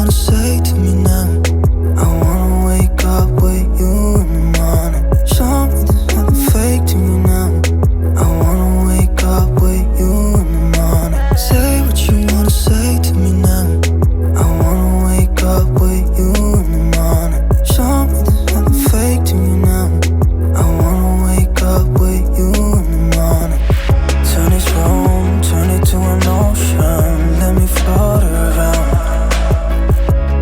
wanna say to me now? I wanna wake up with you in the morning. Show me there's nothing fake to me now. I wanna wake up with you in the morning. Say what you wanna say to me now. I wanna wake up with you in the morning. Show me there's nothing fake to me now. I wanna wake up with you in the morning. Turn this room, turn it to an ocean. Let me float around.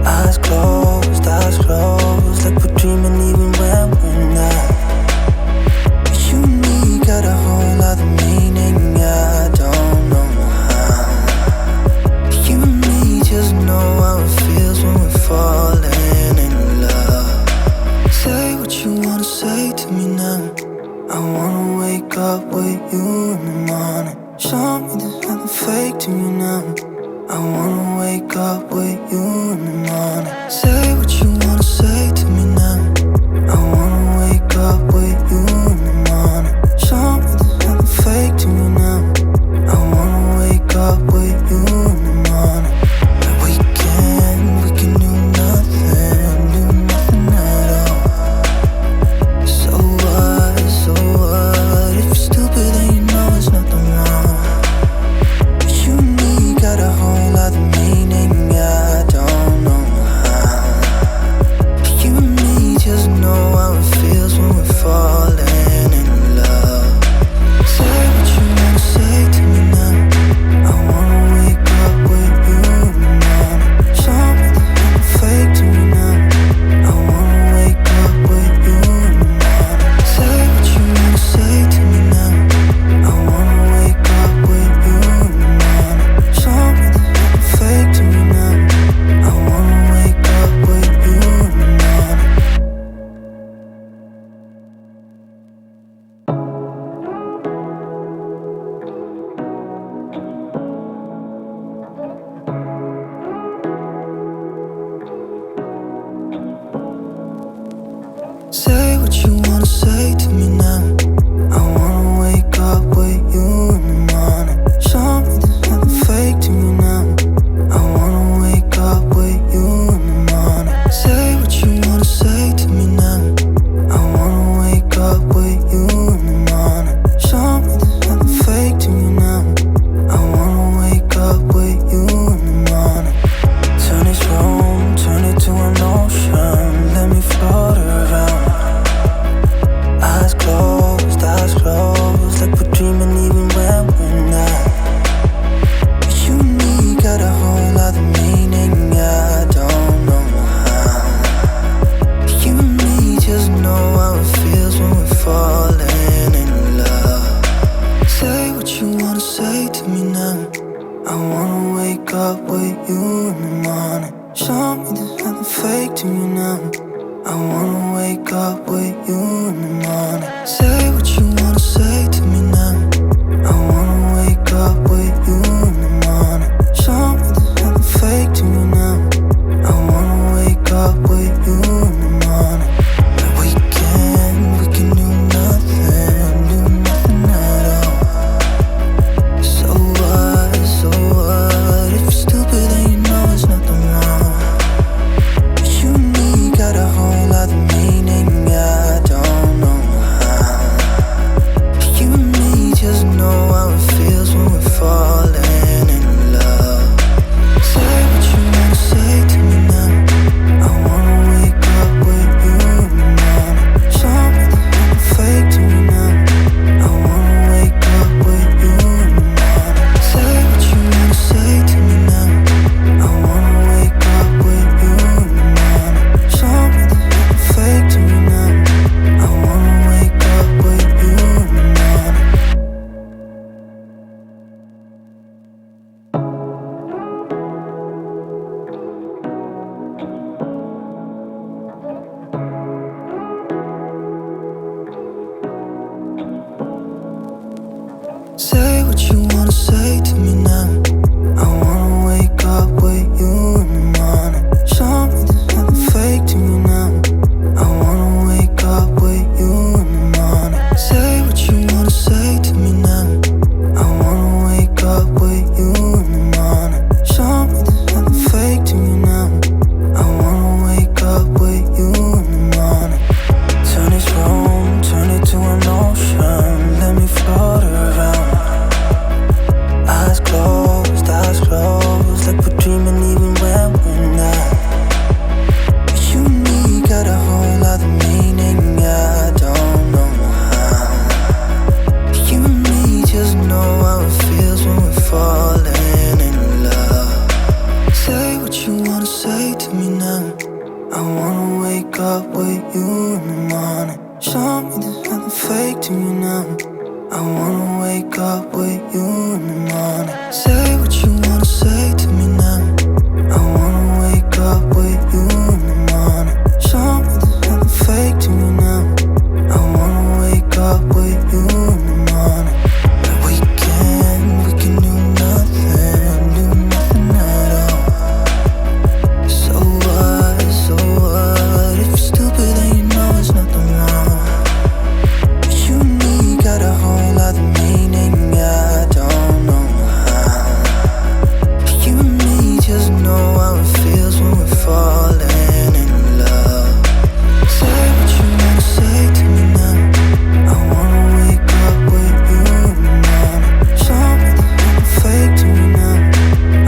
Eyes closed, like we're dreaming even when we're not. You and me got a whole other meaning, I don't know how. You and me just know how it feels when we're falling in love. Say what you wanna say to me now. I wanna wake up with you in the morning. Show me there's nothing fake to me now. I wanna wake up with you in the morning. Say what you wanna say to me now. I wanna wake up with you in the morning. Show me there's nothing fake to me now. I wanna wake up with you in the morning. We can do nothing at all. So what, if you're stupid then you know there's nothing wrong. But you and me got a whole other meaning, I don't know how. But you and me just know how it feels when we're falling in love. Say what you wanna say to me now. I wanna wake up with you in the morning. Show me there's nothing fake to me now. I wanna wake up with you in the morning. Say what you wanna say to me now. I wanna wake up with you in the morning. Show me there's nothing fake to me now. I wanna wake up with you in the morning. Say what you wanna say to me now. I wanna wake up with you in the morning. Show me there's nothing fake to me now. I wanna wake up with you in the morning. Say what you wanna say to me now. I wanna wake up with you in the morning. Show me there's nothing fake to me now. I wanna wake up with you in the morning. Turn this room, turn it to an ocean. Let me float around. Eyes closed, like we're dreaming even when we're not. But you and me got a whole other meaning, I don't know how. But you and me just know how it feels when we're falling in love. Say what you wanna say to me now. I wanna wake up with you in the morning. Show me there's nothing fake to me now. I wanna wake up with you in the morning. Say what you wanna say to me now. I wanna wake up with you in the morning. Show me there's nothing fake to me now. I wanna wake up with you in the morning. We can do nothing at all. So what, if you're stupid then you know there's nothing wrong. But you and me got a whole other meaning, I don't know how. But you and me just know how it feels when we're falling. wanna wake up with you in the morning. Show me there's nothing fake to me now. I wanna wake up with you in the morning. Say what you wanna say to me now. I wanna wake up with you in the morning. Show me there's nothing fake to me now. I wanna wake up with you in the morning. We can do nothing at all. So what? If you're stupid then you know there's nothing wrong. You and me got a whole other meaning, I don't know how. You and me just know how it feels when we're falling in love. Say what you wanna say to me now. I wanna wake up with you in the morning. Show me there's nothing fake to me now.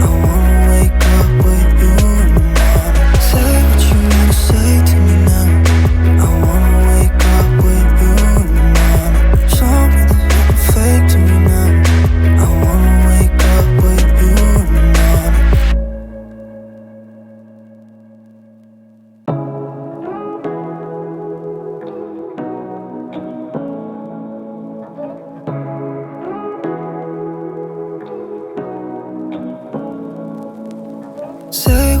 I wanna wake up with you in the morning. Say what you wanna say to me now. I wanna wake up with you in the morning. Show me there's nothing fake to me now. I wanna wake up with you in the morning. Say